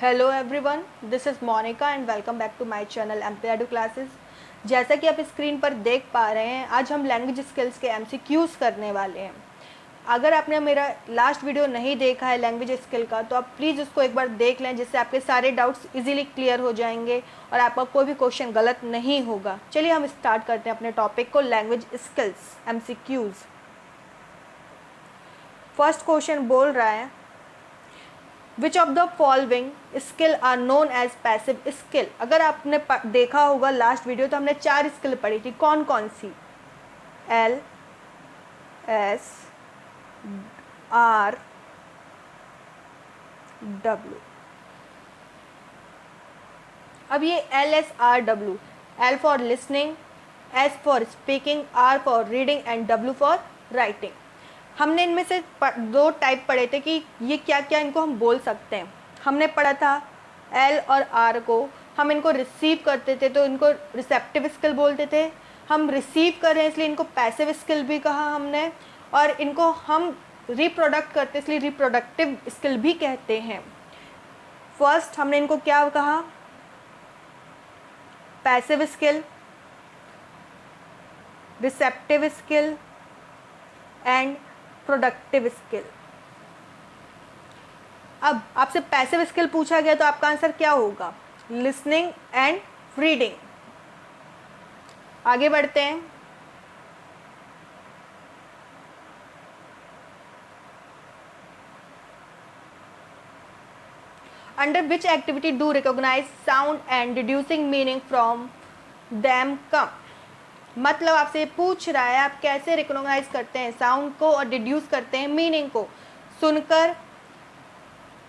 Hello everyone, this is Monica and welcome back to my channel एमपीआईडू classes. जैसा कि आप स्क्रीन पर देख पा रहे हैं, आज हम लैंग्वेज स्किल्स के एमसीक्यूज़ करने वाले हैं। अगर आपने मेरा लास्ट वीडियो नहीं देखा है लैंग्वेज स्किल का, तो आप प्लीज़ उसको एक बार देख लें, जिससे आपके सारे डाउट्स इजीली क्लियर हो जाएंगे और आपका कोई भी क्वेश्चन गलत नहीं होगा। चलिए हम स्टार्ट करते हैं अपने टॉपिक को, language skills MCQs. First question बोल रहा है, which of the following skill are known as passive skill. अगर आपने देखा होगा लास्ट वीडियो, तो हमने 4 स्किल पढ़ी थी। कौन कौन सी? L S R W. अब ये L S R W, L for listening, S for speaking, R for reading and W for writing. हमने इनमें से 2 टाइप पढ़े थे कि ये क्या क्या इनको हम बोल सकते हैं। हमने पढ़ा था एल और आर को हम इनको रिसीव करते थे तो इनको रिसेप्टिव स्किल बोलते थे। हम रिसीव कर रहे हैं इसलिए इनको पैसिव स्किल भी कहा हमने, और इनको हम रिप्रोडक्ट करते इसलिए रिप्रोडक्टिव स्किल भी कहते हैं। फर्स्ट हमने इनको क्या कहा? Passive skill, receptive skill and productive skill. अब आपसे पैसिव स्किल पूछा गया तो आपका आंसर क्या होगा? Listening and reading. आगे बढ़ते हैं। Under which activity do recognise sound and deducing meaning from them come. मतलब आपसे पूछ रहा है आप कैसे रिकॉग्नाइज करते हैं साउंड को और डिड्यूस करते हैं मीनिंग को, सुनकर,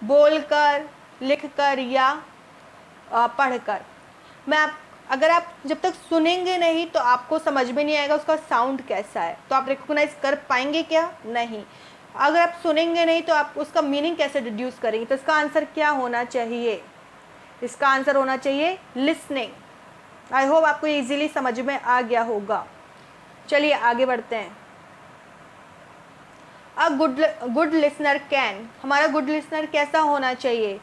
बोलकर, लिखकर या पढ़कर। अगर आप जब तक सुनेंगे नहीं तो आपको समझ में नहीं आएगा उसका साउंड कैसा है, तो आप रिकॉग्नाइज कर पाएंगे क्या? नहीं। अगर आप सुनेंगे नहीं तो आप उसका मीनिंग कैसे डिड्यूस करेंगे? तो इसका आंसर क्या होना चाहिए? इसका आंसर होना चाहिए लिसनिंग। आई होप आपको इजीली समझ में आ गया होगा। चलिए आगे बढ़ते हैं। अ गुड लिसनर कैन, हमारा गुड लिसनर कैसा होना चाहिए?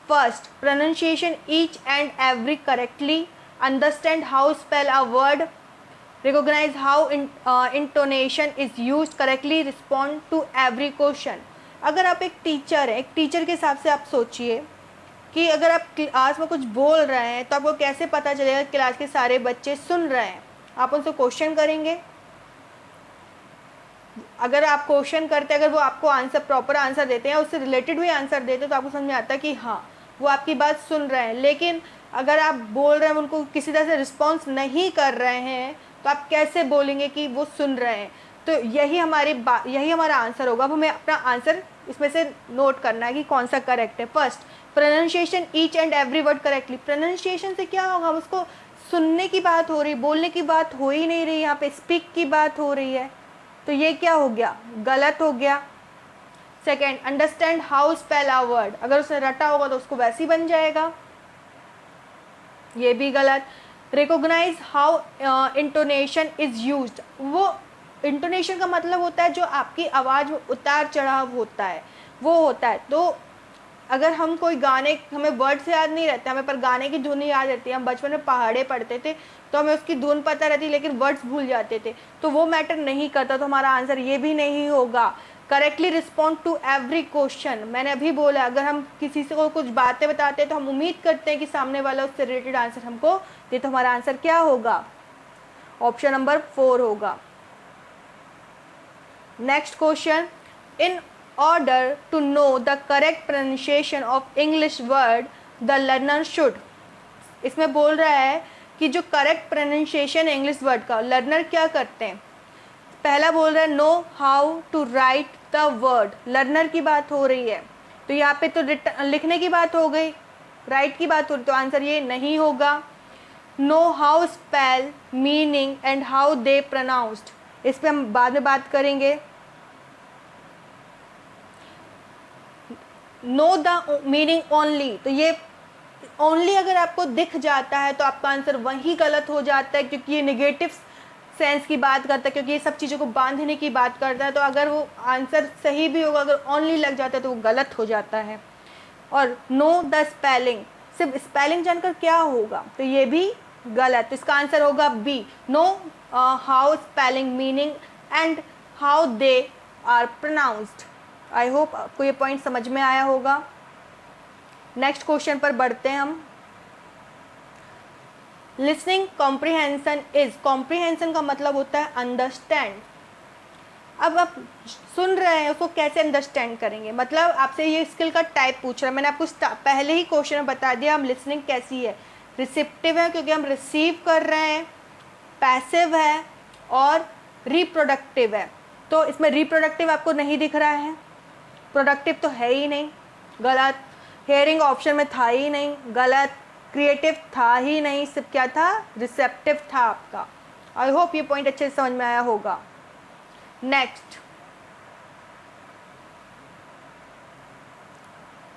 First, pronunciation each and every correctly, understand how spell a word, recognise how intonation is used correctly, respond to every question. अगर आप एक टीचर हैं, एक टीचर के हिसाब से आप सोचिए कि अगर आप क्लास में कुछ बोल रहे हैं तो आपको कैसे पता चलेगा क्लास के सारे बच्चे सुन रहे हैं? आप उनसे क्वेश्चन करेंगे। अगर आप क्वेश्चन करते हैं, अगर वो आपको आंसर प्रॉपर आंसर देते हैं, उससे रिलेटेड भी आंसर देते हैं, तो आपको समझ में आता है कि हाँ वो आपकी बात सुन रहे हैं। लेकिन अगर आप बोल रहे हैं उनको किसी तरह से रिस्पॉन्स नहीं कर रहे हैं, तो आप कैसे बोलेंगे कि वो सुन रहे हैं? तो यही हमारा आंसर होगा। अब हमें अपना आंसर इसमें से नोट करना है कि कौन सा करेक्ट है। First, pronunciation each and every word correctly. Pronunciation से क्या होगा? उसको सुनने की बात हो रही, बोलने की बात हो ही नहीं रही, यहाँ पे स्पीक की बात हो रही है, तो ये क्या हो गया? गलत हो गया। Second, understand how spell a word. अगर उसने रटा होगा तो उसको वैसे ही बन जाएगा, ये भी गलत। Recognise how intonation is used. वो इंटोनेशन का मतलब होता है जो आपकी आवाज़ में उतार चढ़ाव होता है, वो होता है। तो अगर हम कोई गाने, हमें वर्ड्स याद नहीं रहते हमें, पर गाने की धुन याद रहती है। हम बचपन में पहाड़े पढ़ते थे तो हमें उसकी धुन पता रहती, लेकिन वर्ड्स भूल जाते थे, तो वो मैटर नहीं करता। तो हमारा आंसर ये भी नहीं होगा। Correctly respond to every question, मैंने अभी बोला, अगर हम किसी से को कुछ बातें बताते हैं तो हम उम्मीद करते हैं कि सामने वाला उससे रिलेटेड आंसर हमको दे, तो हमारा आंसर क्या होगा? ऑप्शन नंबर 4 होगा। Next question, in order to know the correct pronunciation of English word the learner should। इसमें बोल रहा है कि जो करेक्ट प्रोनाउंसिएशन है इंग्लिश वर्ड का, लर्नर क्या करते हैं? पहला बोल रहा है know how to write the word. Learner की बात हो रही है, तो यहाँ पे तो लिखने की बात हो गई, राइट की बात हो रही, तो आंसर ये नहीं होगा। Know how spell, meaning and how they pronounced, इस पर हम बाद में बात करेंगे। नो द मीनिंग ओनली, तो ये ओनली अगर आपको दिख जाता है तो आपका आंसर वही गलत हो जाता है, क्योंकि ये निगेटिव सेंस की बात करता है, क्योंकि ये सब चीज़ों को बांधने की बात करता है। तो अगर वो आंसर सही भी होगा, अगर ओनली लग जाता है तो वो गलत हो जाता है। और नो द स्पेलिंग, सिर्फ स्पेलिंग जानकर क्या होगा, तो ये भी गलत। तो इसका आंसर होगा B, know how spelling, meaning and how they are pronounced. I hope आपको ये पॉइंट समझ में आया होगा। नेक्स्ट क्वेश्चन पर बढ़ते हैं हम। लिसनिंग कॉम्प्रिहेंशन इज, कॉम्प्रिहेंशन का मतलब होता है अंडरस्टैंड। अब आप सुन रहे हैं उसको कैसे अंडरस्टैंड करेंगे, मतलब आपसे ये स्किल का टाइप पूछ रहा है। मैंने आपको पहले ही क्वेश्चन में बता दिया हम लिसनिंग कैसी है, रिसेप्टिव है क्योंकि हम रिसीव कर रहे हैं, पैसिव है और रिप्रोडक्टिव है। तो इसमें रिप्रोडक्टिव आपको नहीं दिख रहा है, प्रोडक्टिव तो है ही नहीं, गलत। हेयरिंग ऑप्शन में था ही नहीं, गलत। क्रिएटिव था ही नहीं, सिर्फ क्या था, रिसेप्टिव था आपका। आई होप ये पॉइंट अच्छे से समझ में आया होगा। Next,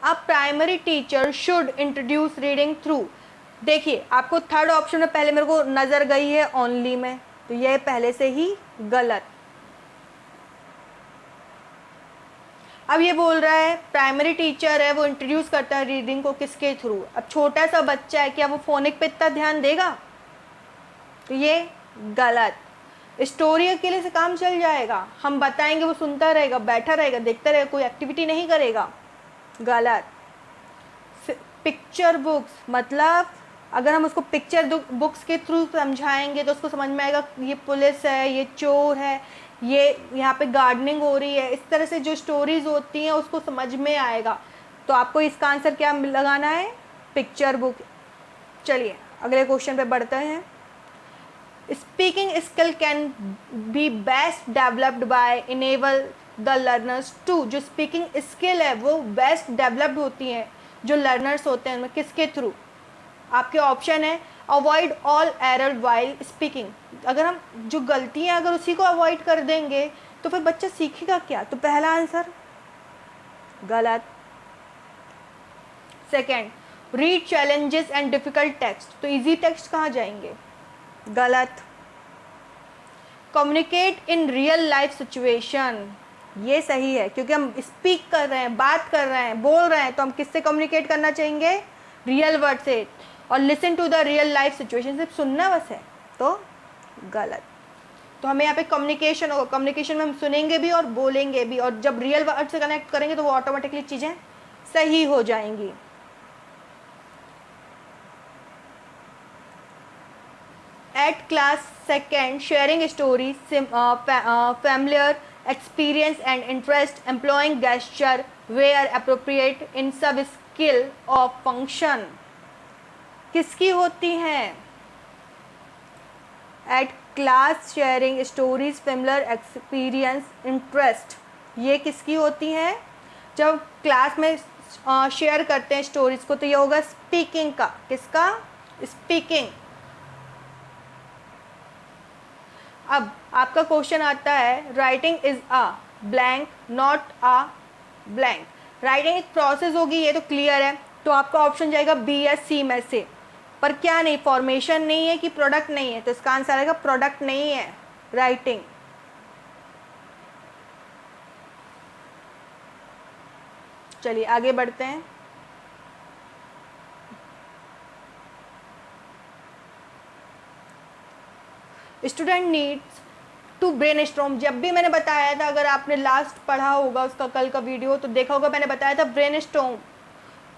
a primary teacher should introduce reading through. देखिए आपको थर्ड ऑप्शन में पहले मेरे को नजर गई है ओनली में, तो यह पहले से ही गलत। अब ये बोल रहा है प्राइमरी टीचर है वो इंट्रोड्यूस करता है रीडिंग को किसके थ्रू। अब छोटा सा बच्चा है, क्या वो फोनिक पे इतना ध्यान देगा, तो ये गलत। स्टोरी अकेले से काम चल जाएगा, हम बताएंगे वो सुनता रहेगा, बैठा रहेगा, देखता रहेगा, कोई एक्टिविटी नहीं करेगा, गलत। पिक्चर बुक्स, मतलब अगर हम उसको पिक्चर बुक्स के थ्रू समझाएंगे तो उसको समझ में आएगा ये पुलिस है, ये चोर है, ये यहाँ पे गार्डनिंग हो रही है, इस तरह से जो स्टोरीज होती हैं उसको समझ में आएगा। तो आपको इसका आंसर क्या लगाना है, पिक्चर बुक। चलिए अगले क्वेश्चन पे बढ़ते हैं। Speaking skill can be best developed by enable the learners to. जो स्पीकिंग स्किल है वो बेस्ट डेवलप्ड होती हैं जो लर्नर्स होते हैं उनमें, किसके थ्रू। आपके ऑप्शन है avoid all error while speaking. अगर हम जो गलतियां अगर उसी को अवॉइड कर देंगे तो फिर बच्चा सीखेगा क्या, तो पहला आंसर गलत। Second, read challenges and difficult text, तो इजी टेक्स्ट कहाँ जाएंगे, गलत। Communicate in real life situation, ये सही है क्योंकि हम स्पीक कर रहे हैं, बात कर रहे हैं, बोल रहे हैं, तो हम किससे कम्युनिकेट करना चाहेंगे, रियल वर्ड से। और listen to the real life situation, सिर्फ सुनना बस है, तो गलत। तो हमें यहाँ पे कम्युनिकेशन होगा, कम्युनिकेशन में हम सुनेंगे भी और बोलेंगे भी, और जब रियल वर्ड से कनेक्ट करेंगे तो वो ऑटोमेटिकली चीज़ें सही हो जाएंगी। At class second, sharing story, familiar experience and interest, employing gesture where appropriate in sub skill of function, किसकी होती हैं। At class sharing stories familiar experience interest, ये किसकी होती हैं, जब क्लास में शेयर करते हैं स्टोरीज को, तो ये होगा स्पीकिंग का, किसका, स्पीकिंग। अब आपका क्वेश्चन आता है writing is a blank not a blank. Writing एक प्रोसेस होगी, ये तो क्लियर है, तो आपका ऑप्शन जाएगा बी या सी में से। पर क्या नहीं, फॉर्मेशन नहीं है कि प्रोडक्ट नहीं है, तो इसका आंसर आएगा प्रोडक्ट नहीं है राइटिंग। चलिए आगे बढ़ते हैं। स्टूडेंट नीड्स टू ब्रेनस्टॉर्म, जब भी मैंने बताया था, अगर आपने लास्ट पढ़ा होगा उसका कल का वीडियो तो देखा होगा, मैंने बताया था ब्रेनस्टॉर्म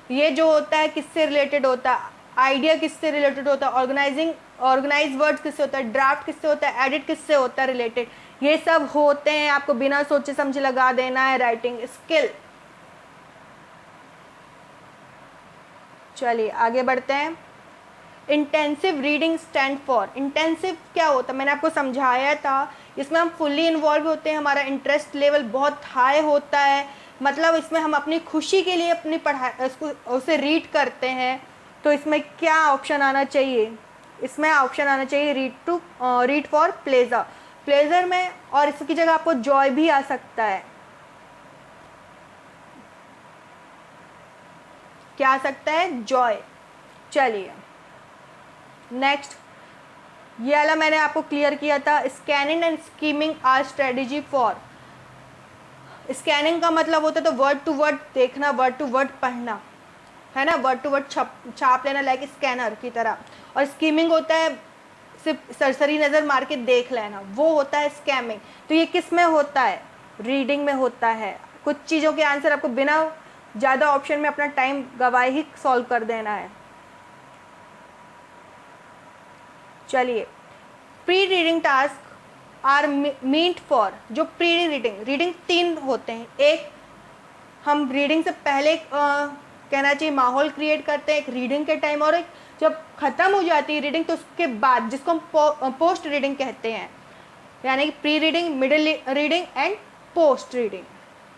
ये जो होता है किससे रिलेटेड होता है, आइडिया किससे रिलेटेड होता है, ऑर्गेनाइज वर्ड्स किससे होता है, ड्राफ्ट किससे होता है, एडिट किससे होता है रिलेटेड, ये सब होते हैं। आपको बिना सोचे समझे लगा देना है राइटिंग स्किल। चलिए आगे बढ़ते हैं। Intensive reading stand for, intensive क्या होता है, मैंने आपको समझाया था, इसमें हम फुल्ली इन्वॉल्व होते हैं, हमारा इंटरेस्ट लेवल बहुत हाई होता है, मतलब इसमें हम अपनी खुशी के लिए अपनी पढ़ाई उसे रीड करते हैं। तो इसमें क्या ऑप्शन आना चाहिए, इसमें ऑप्शन आना चाहिए रीड फॉर प्लेजर, प्लेजर में, और इसकी जगह आपको जॉय भी आ सकता है, क्या आ सकता है, जॉय। चलिए नेक्स्ट, ये वाला मैंने आपको क्लियर किया था। Scanning and skimming are strategy for, scanning का मतलब होता है तो वर्ड टू वर्ड देखना, वर्ड टू वर्ड पढ़ना, है ना, वर्ड टू वर्ड छाप लेना लाइक स्कैनर की तरह। और स्कीमिंग होता है सिर्फ सरसरी नज़र मार के देख लेना, वो होता है स्कैमिंग। तो ये किस में होता है, रीडिंग में होता है। कुछ चीज़ों के आंसर आपको बिना ज़्यादा ऑप्शन में अपना टाइम गवाए ही सॉल्व कर देना है। चलिए, pre reading task are meant for, जो प्री रीडिंग 3 होते हैं। एक, हम रीडिंग से पहले कहना चाहिए माहौल क्रिएट करते हैं एक रीडिंग के टाइम, और एक जब ख़त्म हो जाती है रीडिंग तो उसके बाद, जिसको हम पोस्ट रीडिंग कहते हैं, यानी कि pre reading, middle reading and post reading.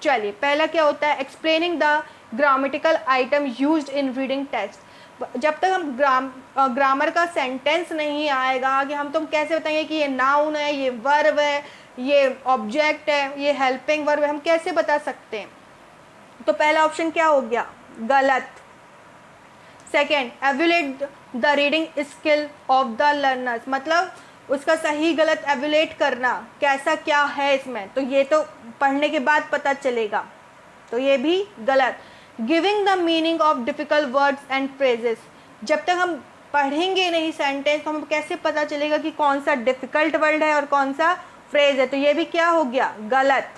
चलिए, पहला क्या होता है, explaining the grammatical item used in reading text. जब तक हम ग्रामर का सेंटेंस नहीं आएगा कि हम तुम कैसे बताएंगे कि ये नाउन है, ये वर्ब है, ये ऑब्जेक्ट है, ये हेल्पिंग वर्ब है, हम कैसे बता सकते हैं। तो पहला ऑप्शन क्या हो गया, गलत। Second, evaluate the reading skill of the learners, मतलब उसका सही गलत एवुलेट करना, कैसा क्या है इसमें, तो ये तो पढ़ने के बाद पता चलेगा, तो ये भी गलत। Giving the meaning of difficult words and phrases, जब तक हम पढ़ेंगे नहीं सेंटेंस तो हमें कैसे पता चलेगा कि कौन सा डिफ़िकल्ट वर्ड है और कौन सा फ्रेज है, तो ये भी क्या हो गया, गलत।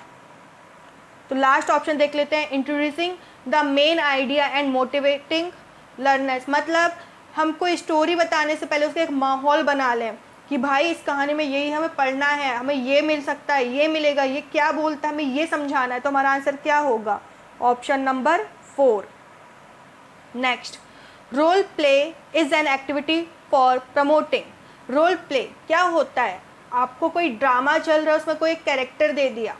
तो लास्ट ऑप्शन देख लेते हैं, introducing the main idea and motivating learners, मतलब हम कोई स्टोरी बताने से पहले उसका एक माहौल बना लें कि भाई इस कहानी में यही हमें पढ़ना है, हमें ये मिल सकता है, ये मिलेगा, ये क्या बोलता है, हमें ये समझाना है, तो हमारा आंसर क्या होगा, option number 4। Next, role play is an activity for promoting. Role play क्या होता है, आपको कोई ड्रामा चल रहा है, उसमें कोई कैरेक्टर दे दिया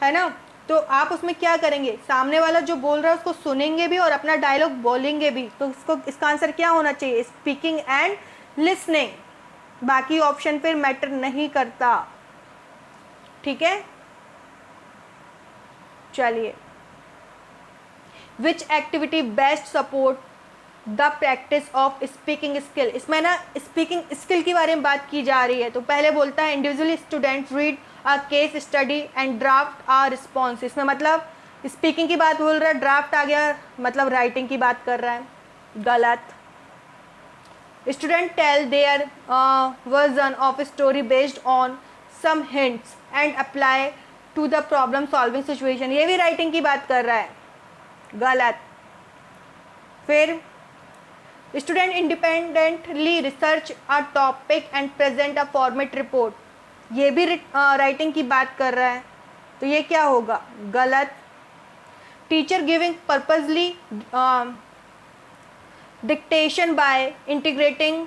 है ना, तो आप उसमें क्या करेंगे, सामने वाला जो बोल रहा है उसको सुनेंगे भी और अपना डायलॉग बोलेंगे भी, तो इसका आंसर क्या होना चाहिए, स्पीकिंग एंड लिसनिंग। बाकी ऑप्शन फिर मैटर नहीं करता, ठीक है। चलिए, which activity best support the practice of speaking skill, इसमें ना स्पीकिंग स्किल के बारे में बात की जा रही है। तो पहले बोलता है individual student read a case study and draft a response, इसमें मतलब स्पीकिंग की बात बोल रहा है, ड्राफ्ट आ गया मतलब राइटिंग की बात कर रहा है, गलत। Student tell their version of story based on some hints and apply to the problem solving situation, ये भी राइटिंग की बात कर रहा है, गलत। फिर student independently research a topic and present a format report, ये भी राइटिंग की बात कर रहा है, तो ये क्या होगा, गलत। Teacher giving purposely dictation by integrating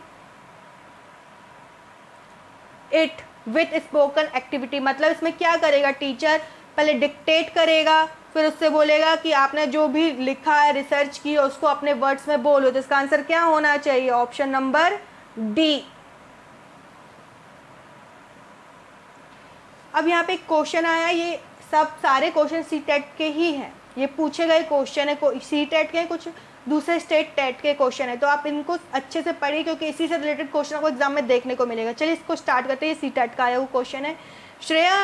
it with spoken activity, मतलब इसमें क्या करेगा, टीचर पहले डिक्टेट करेगा, फिर उससे बोलेगा कि आपने जो भी लिखा है, रिसर्च की, उसको अपने वर्ड्स में बोलो, तो इसका आंसर क्या होना चाहिए, ऑप्शन नंबर डी। अब यहाँ पे एक क्वेश्चन आया, ये सब सारे क्वेश्चन सी टेट के ही हैं, ये पूछे गए क्वेश्चन है, सी टेट के कुछ दूसरे स्टेट टेट के क्वेश्चन है, तो आप इनको अच्छे से पढ़िए क्योंकि इसी से रिलेटेड क्वेश्चन आपको एग्जाम में देखने को मिलेगा। चलिए इसको स्टार्ट करते हैं, ये सी टेट का आया वो क्वेश्चन है। Shreya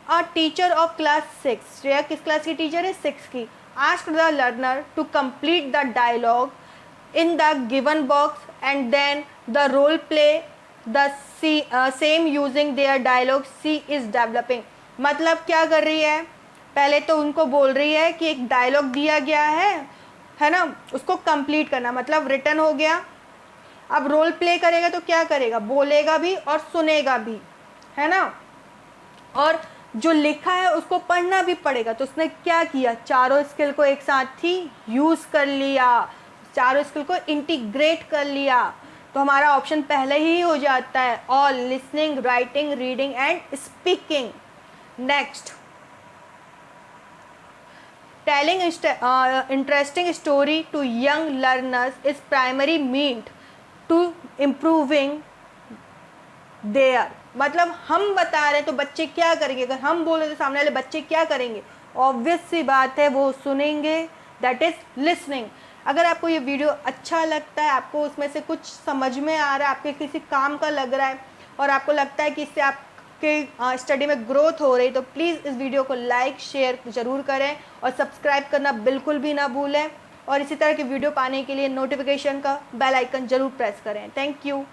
a teacher of class 6, Shreya किस क्लास की टीचर है, 6 की। Ask the learner to complete the dialogue in the given box and then the role play the same using their dialogue she is developing, मतलब क्या कर रही है, पहले तो उनको बोल रही है कि एक डायलॉग दिया गया है ना, उसको कंप्लीट करना, मतलब रिटर्न हो गया। अब रोल प्ले करेगा तो क्या करेगा, बोलेगा भी और सुनेगा भी, है ना, और जो लिखा है उसको पढ़ना भी पड़ेगा। तो उसने क्या किया, चारों स्किल को एक साथ ही यूज़ कर लिया, चारों स्किल को इंटीग्रेट कर लिया, तो हमारा ऑप्शन पहले ही हो जाता है, all, listening, writing, reading and speaking. Next, telling interesting story to young learners is primary meant to improving their, मतलब हम बता रहे हैं तो बच्चे क्या करेंगे, अगर हम बोल रहे तो सामने वाले बच्चे क्या करेंगे, ऑब्वियस सी बात है वो सुनेंगे, दैट इज लिसनिंग। अगर आपको ये वीडियो अच्छा लगता है, आपको उसमें से कुछ समझ में आ रहा है, आपके किसी काम का लग रहा है और आपको लगता है कि इससे आपके स्टडी में ग्रोथ हो रही, तो प्लीज़ इस वीडियो को लाइक शेयर ज़रूर करें और सब्सक्राइब करना बिल्कुल भी ना भूलें। और इसी तरह की वीडियो पाने के लिए नोटिफिकेशन का बेल आइकन ज़रूर प्रेस करें। Thank you.